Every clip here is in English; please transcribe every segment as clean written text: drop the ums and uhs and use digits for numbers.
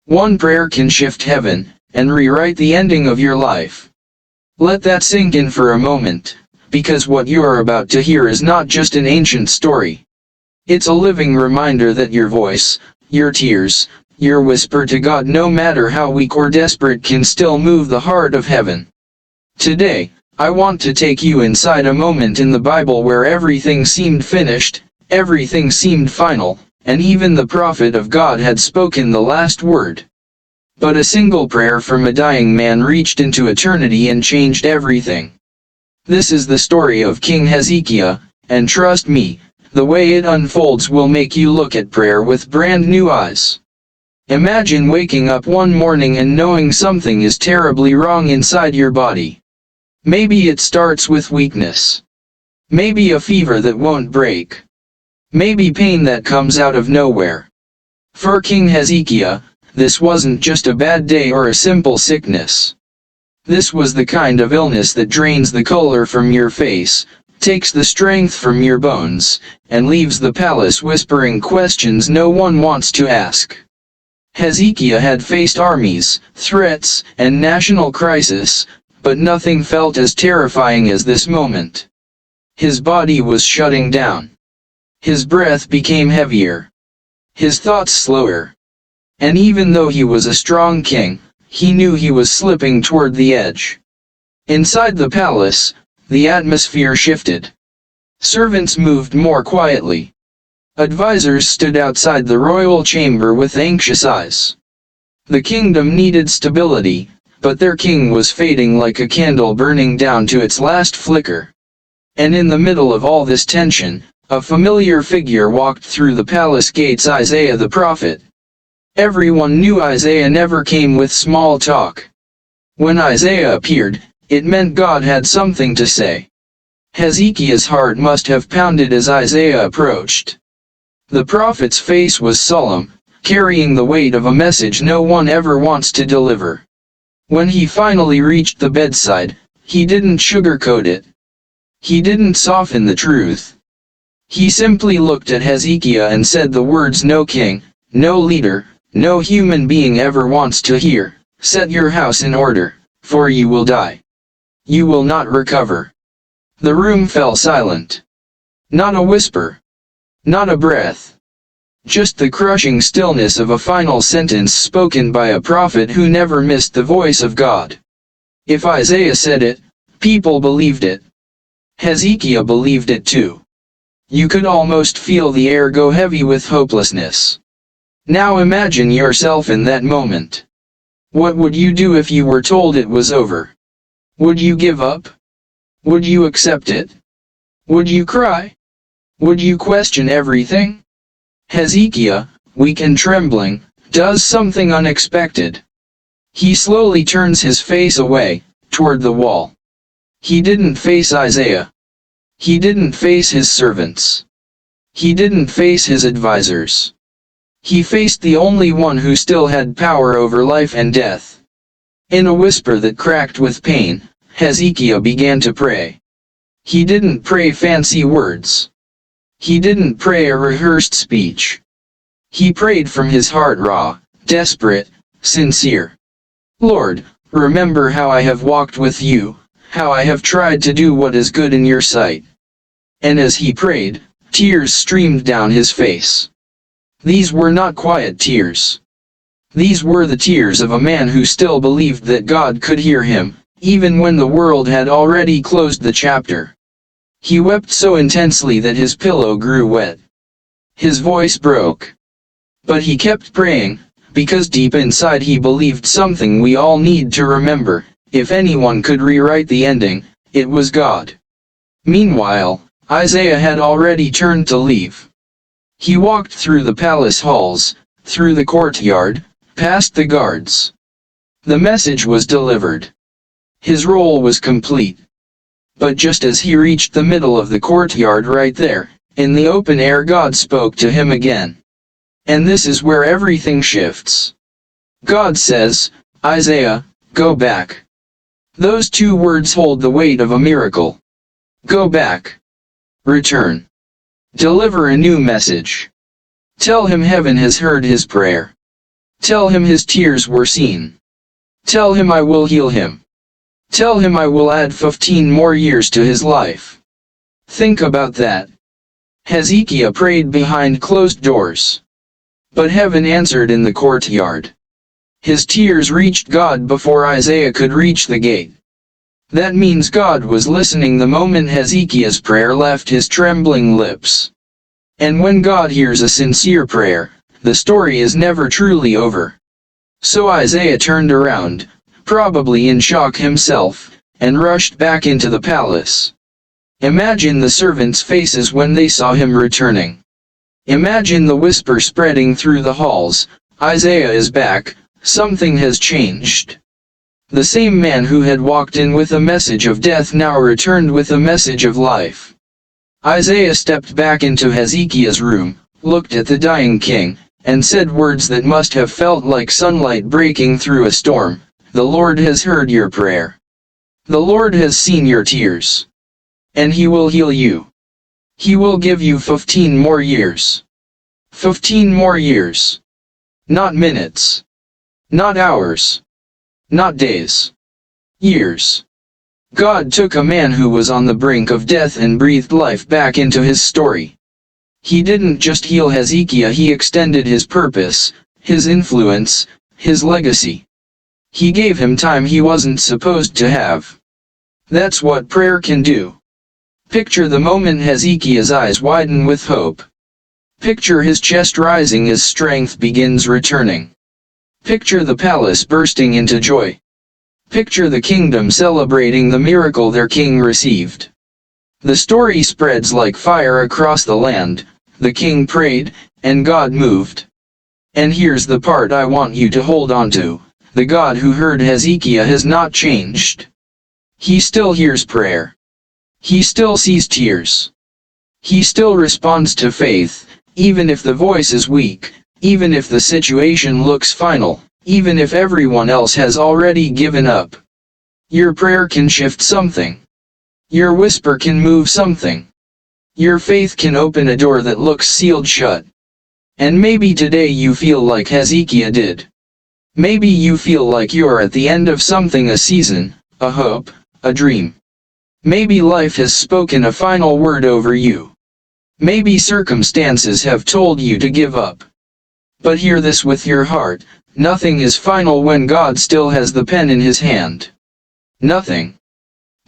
One prayer can shift heaven, and rewrite the ending of your life. Let that sink in for a moment, because what you are about to hear is not just an ancient story. It's a living reminder that your voice, your tears, your whisper to God, no matter how weak or desperate, can still move the heart of heaven. Today, I want to take you inside a moment in the Bible where everything seemed finished, everything seemed final, and even the prophet of God had spoken the last word. But a single prayer from a dying man reached into eternity and changed everything. This is the story of King Hezekiah, and trust me, the way it unfolds will make you look at prayer with brand new eyes. Imagine waking up one morning and knowing something is terribly wrong inside your body. Maybe it starts with weakness. Maybe a fever that won't break. Maybe pain that comes out of nowhere. For King Hezekiah, this wasn't just a bad day or a simple sickness. This was the kind of illness that drains the color from your face, takes the strength from your bones, and leaves the palace whispering questions no one wants to ask. Hezekiah had faced armies, threats, and national crisis, but nothing felt as terrifying as this moment. His body was shutting down. His breath became heavier. His thoughts slower. And even though he was a strong king, he knew he was slipping toward the edge. Inside the palace, the atmosphere shifted. Servants moved more quietly. Advisors stood outside the royal chamber with anxious eyes. The kingdom needed stability, but their king was fading like a candle burning down to its last flicker. And in the middle of all this tension, a familiar figure walked through the palace gates: Isaiah the prophet. Everyone knew Isaiah never came with small talk. When Isaiah appeared, it meant God had something to say. Hezekiah's heart must have pounded as Isaiah approached. The prophet's face was solemn, carrying the weight of a message no one ever wants to deliver. When he finally reached the bedside, he didn't sugarcoat it. He didn't soften the truth. He simply looked at Hezekiah and said the words no king, no leader, no human being ever wants to hear: "Set your house in order, for you will die. You will not recover." The room fell silent. Not a whisper. Not a breath. Just the crushing stillness of a final sentence spoken by a prophet who never missed the voice of God. If Isaiah said it, people believed it. Hezekiah believed it too. You could almost feel the air go heavy with hopelessness. Now imagine yourself in that moment. What would you do if you were told it was over? Would you give up? Would you accept it? Would you cry? Would you question everything? Hezekiah, weak and trembling, does something unexpected. He slowly turns his face away, toward the wall. He didn't face Isaiah. He didn't face his servants. He didn't face his advisors. He faced the only one who still had power over life and death. In a whisper that cracked with pain, Hezekiah began to pray. He didn't pray fancy words. He didn't pray a rehearsed speech. He prayed from his heart, raw, desperate, sincere. "Lord, remember how I have walked with you, how I have tried to do what is good in your sight." And as he prayed, tears streamed down his face. These were not quiet tears. These were the tears of a man who still believed that God could hear him, even when the world had already closed the chapter. He wept so intensely that his pillow grew wet. His voice broke. But he kept praying, because deep inside he believed something we all need to remember: if anyone could rewrite the ending, it was God. Meanwhile, Isaiah had already turned to leave. He walked through the palace halls, through the courtyard, past the guards. The message was delivered. His role was complete. But just as he reached the middle of the courtyard, right there, in the open air, God spoke to him again. And this is where everything shifts. God says, "Isaiah, go back." Those two words hold the weight of a miracle. Go back. Return. Deliver a new message. Tell him heaven has heard his prayer. Tell him his tears were seen. Tell him I will heal him. Tell him I will add 15 more years to his life. Think about that. Hezekiah prayed behind closed doors. But heaven answered in the courtyard. His tears reached God before Isaiah could reach the gate. That means God was listening the moment Hezekiah's prayer left his trembling lips. And when God hears a sincere prayer, the story is never truly over. So Isaiah turned around, probably in shock himself, and rushed back into the palace. Imagine the servants' faces when they saw him returning. Imagine the whisper spreading through the halls, Isaiah is back, something has changed. The same man who had walked in with a message of death now returned with a message of life. Isaiah stepped back into Hezekiah's room, looked at the dying king, and said words that must have felt like sunlight breaking through a storm. The Lord has heard your prayer. The Lord has seen your tears. And He will heal you. He will give you 15 more years. 15 more years. Not minutes. Not hours. Not days. Years. God took a man who was on the brink of death and breathed life back into his story. He didn't just heal Hezekiah, He extended his purpose, his influence, his legacy. He gave him time he wasn't supposed to have. That's what prayer can do. Picture the moment Hezekiah's eyes widen with hope. Picture his chest rising as strength begins returning. Picture the palace bursting into joy. Picture the kingdom celebrating the miracle their king received. The story spreads like fire across the land. The king prayed, and God moved. And here's the part I want you to hold on to. The God who heard Hezekiah has not changed. He still hears prayer. He still sees tears. He still responds to faith, even if the voice is weak, even if the situation looks final, even if everyone else has already given up. Your prayer can shift something. Your whisper can move something. Your faith can open a door that looks sealed shut. And maybe today you feel like Hezekiah did. Maybe you feel like you're at the end of something, a season, a hope, a dream. Maybe life has spoken a final word over you. Maybe circumstances have told you to give up. But hear this with your heart, nothing is final when God still has the pen in His hand. Nothing.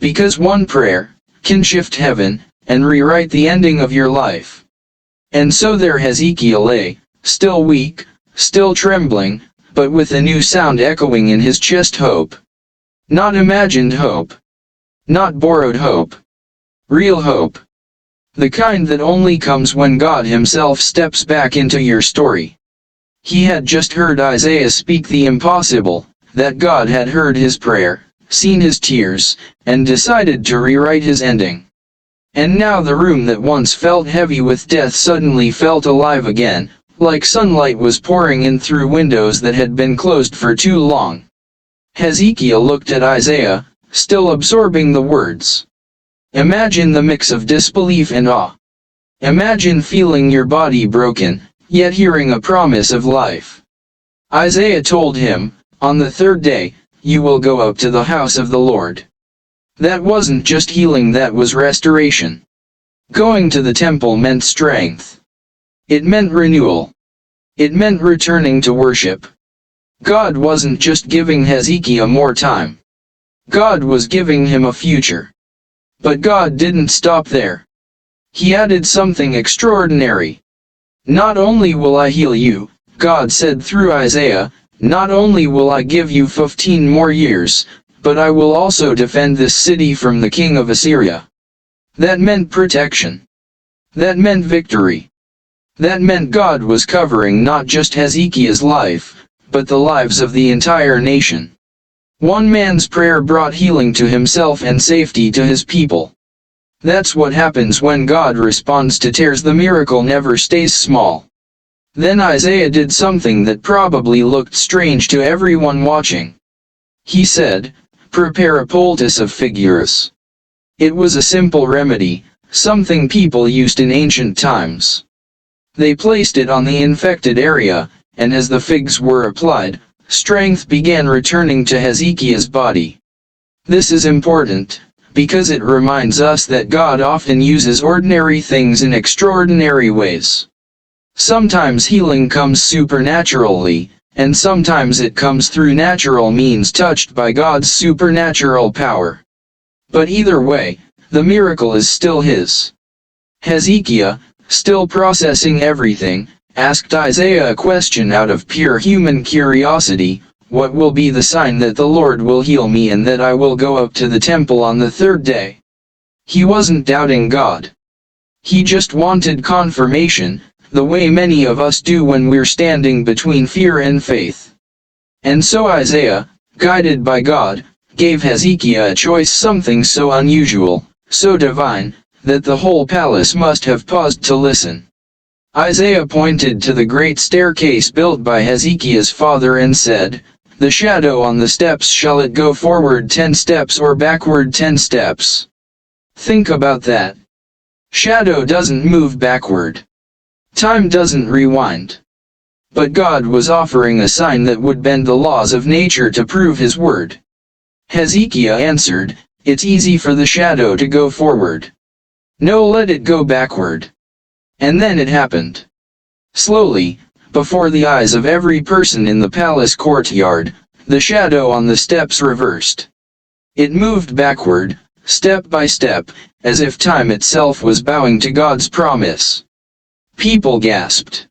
Because one prayer can shift heaven and rewrite the ending of your life. And so there Hezekiah lay, still weak, still trembling, but with a new sound echoing in his chest: hope. Not imagined hope. Not borrowed hope. Real hope. The kind that only comes when God Himself steps back into your story. He had just heard Isaiah speak the impossible, that God had heard his prayer, seen his tears, and decided to rewrite his ending. And now the room that once felt heavy with death suddenly felt alive again, like sunlight was pouring in through windows that had been closed for too long. Hezekiah looked at Isaiah, still absorbing the words. Imagine the mix of disbelief and awe. Imagine feeling your body broken, yet hearing a promise of life. Isaiah told him, on the third day, you will go up to the house of the Lord. That wasn't just healing, that was restoration. Going to the temple meant strength. It meant renewal. It meant returning to worship. God wasn't just giving Hezekiah more time. God was giving him a future. But God didn't stop there. He added something extraordinary. Not only will I heal you, God said through Isaiah, not only will I give you 15 more years, but I will also defend this city from the king of Assyria. That meant protection. That meant victory. That meant God was covering not just Hezekiah's life, but the lives of the entire nation. One man's prayer brought healing to himself and safety to his people. That's what happens when God responds to tears. The miracle never stays small. Then Isaiah did something that probably looked strange to everyone watching. He said, prepare a poultice of figures. It was a simple remedy, something people used in ancient times. They placed it on the infected area, and as the figs were applied, strength began returning to Hezekiah's body. This is important, because it reminds us that God often uses ordinary things in extraordinary ways. Sometimes healing comes supernaturally, and sometimes it comes through natural means touched by God's supernatural power. But either way, the miracle is still his. Hezekiah, still processing everything, asked Isaiah a question out of pure human curiosity: what will be the sign that the Lord will heal me and that I will go up to the temple on the third day? He wasn't doubting God. He just wanted confirmation, the way many of us do when we're standing between fear and faith. And so Isaiah, guided by God, gave Hezekiah a choice, something so unusual, so divine, that the whole palace must have paused to listen. Isaiah pointed to the great staircase built by Hezekiah's father and said, "The shadow on the steps, shall it go forward 10 steps or backward 10 steps?" Think about that. Shadow doesn't move backward. Time doesn't rewind. But God was offering a sign that would bend the laws of nature to prove his word. Hezekiah answered, "It's easy for the shadow to go forward. No, let it go backward." And then it happened. Slowly, before the eyes of every person in the palace courtyard, the shadow on the steps reversed. It moved backward, step by step, as if time itself was bowing to God's promise. People gasped.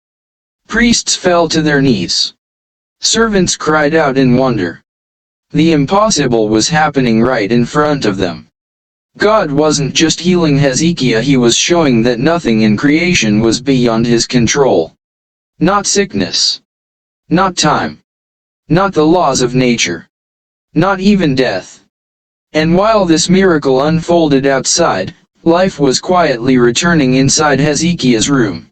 Priests fell to their knees. Servants cried out in wonder. The impossible was happening right in front of them. God wasn't just healing Hezekiah, he was showing that nothing in creation was beyond his control. Not sickness. Not time. Not the laws of nature. Not even death. And while this miracle unfolded outside, life was quietly returning inside Hezekiah's room.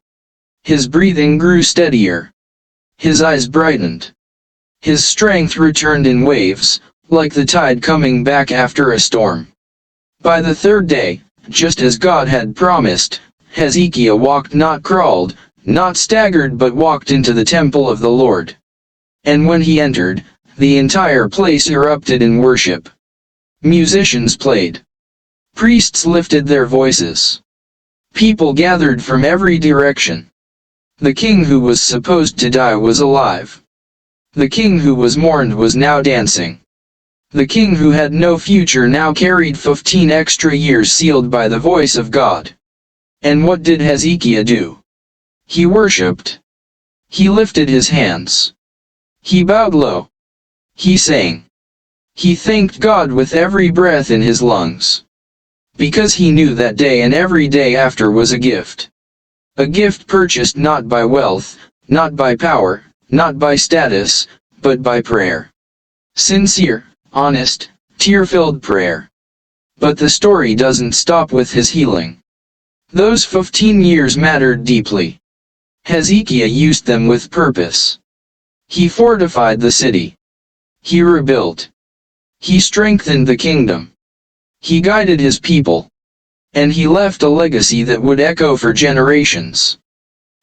His breathing grew steadier. His eyes brightened. His strength returned in waves, like the tide coming back after a storm. By the third day, just as God had promised, Hezekiah walked, not crawled, not staggered, but walked into the temple of the Lord. And when he entered, the entire place erupted in worship. Musicians played. Priests lifted their voices. People gathered from every direction. The king who was supposed to die was alive. The king who was mourned was now dancing. The king who had no future now carried 15 extra years sealed by the voice of God. And what did Hezekiah do? He worshipped. He lifted his hands. He bowed low. He sang. He thanked God with every breath in his lungs. Because he knew that day and every day after was a gift. A gift purchased not by wealth, not by power, not by status, but by prayer. Sincere, honest, tear-filled prayer. But the story doesn't stop with his healing. Those 15 years mattered deeply. Hezekiah used them with purpose. He fortified the city. He rebuilt. He strengthened the kingdom. He guided his people. And he left a legacy that would echo for generations.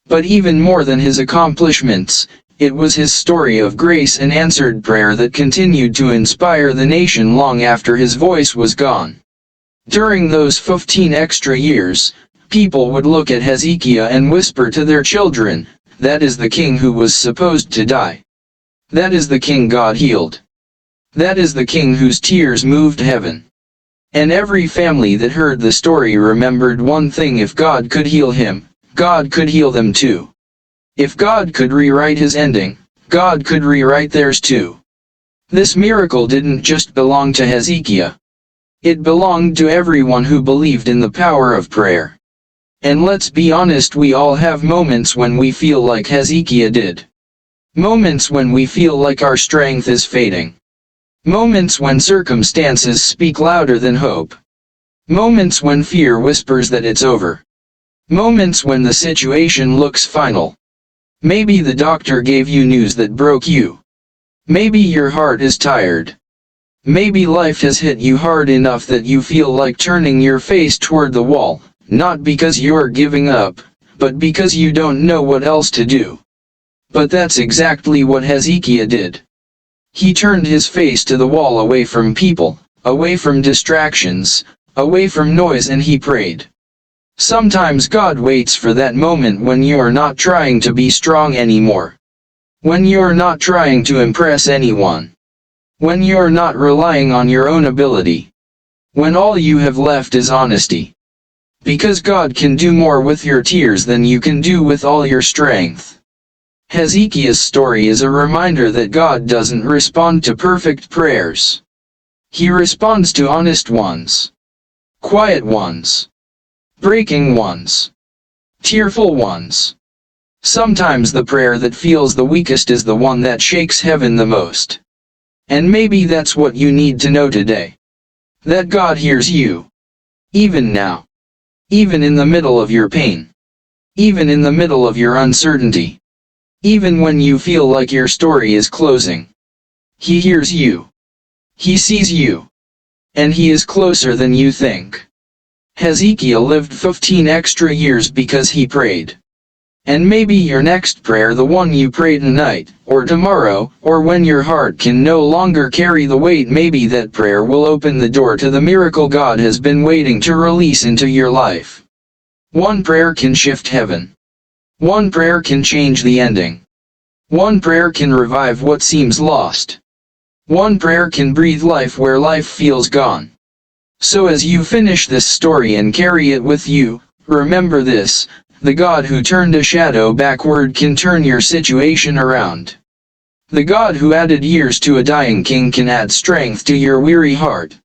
But even more than his accomplishments, it was his story of grace and answered prayer that continued to inspire the nation long after his voice was gone. During those 15 extra years, people would look at Hezekiah and whisper to their children, "That is the king who was supposed to die. That is the king God healed. That is the king whose tears moved heaven." And every family that heard the story remembered one thing: if God could heal him, God could heal them too. If God could rewrite his ending, God could rewrite theirs too. This miracle didn't just belong to Hezekiah. It belonged to everyone who believed in the power of prayer. And let's be honest, we all have moments when we feel like Hezekiah did. Moments when we feel like our strength is fading. Moments when circumstances speak louder than hope. Moments when fear whispers that it's over. Moments when the situation looks final. Maybe the doctor gave you news that broke you. Maybe your heart is tired. Maybe life has hit you hard enough that you feel like turning your face toward the wall, not because you're giving up, but because you don't know what else to do. But that's exactly what Hezekiah did. He turned his face to the wall, away from people, away from distractions, away from noise, and he prayed. Sometimes God waits for that moment when you are not trying to be strong anymore. When you are not trying to impress anyone. When you are not relying on your own ability. When all you have left is honesty. Because God can do more with your tears than you can do with all your strength. Hezekiah's story is a reminder that God doesn't respond to perfect prayers. He responds to honest ones. Quiet ones. Breaking ones. Tearful ones. Sometimes the prayer that feels the weakest is the one that shakes heaven the most. And maybe that's what you need to know today. That God hears you. Even now. Even in the middle of your pain. Even in the middle of your uncertainty. Even when you feel like your story is closing. He hears you. He sees you. And he is closer than you think. Hezekiah lived 15 extra years because he prayed. And maybe your next prayer, the one you pray tonight, or tomorrow, or when your heart can no longer carry the weight, maybe that prayer will open the door to the miracle God has been waiting to release into your life. One prayer can shift heaven. One prayer can change the ending. One prayer can revive what seems lost. One prayer can breathe life where life feels gone. So as you finish this story and carry it with you, remember this: the God who turned a shadow backward can turn your situation around. The God who added years to a dying king can add strength to your weary heart.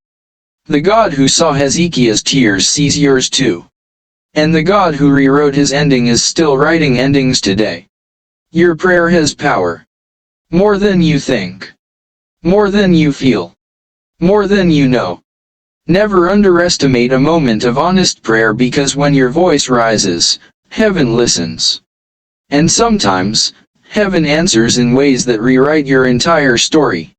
The God who saw Hezekiah's tears sees yours too. And the God who rewrote his ending is still writing endings today. Your prayer has power. More than you think. More than you feel. More than you know. Never underestimate a moment of honest prayer, because when your voice rises, heaven listens. And sometimes, heaven answers in ways that rewrite your entire story.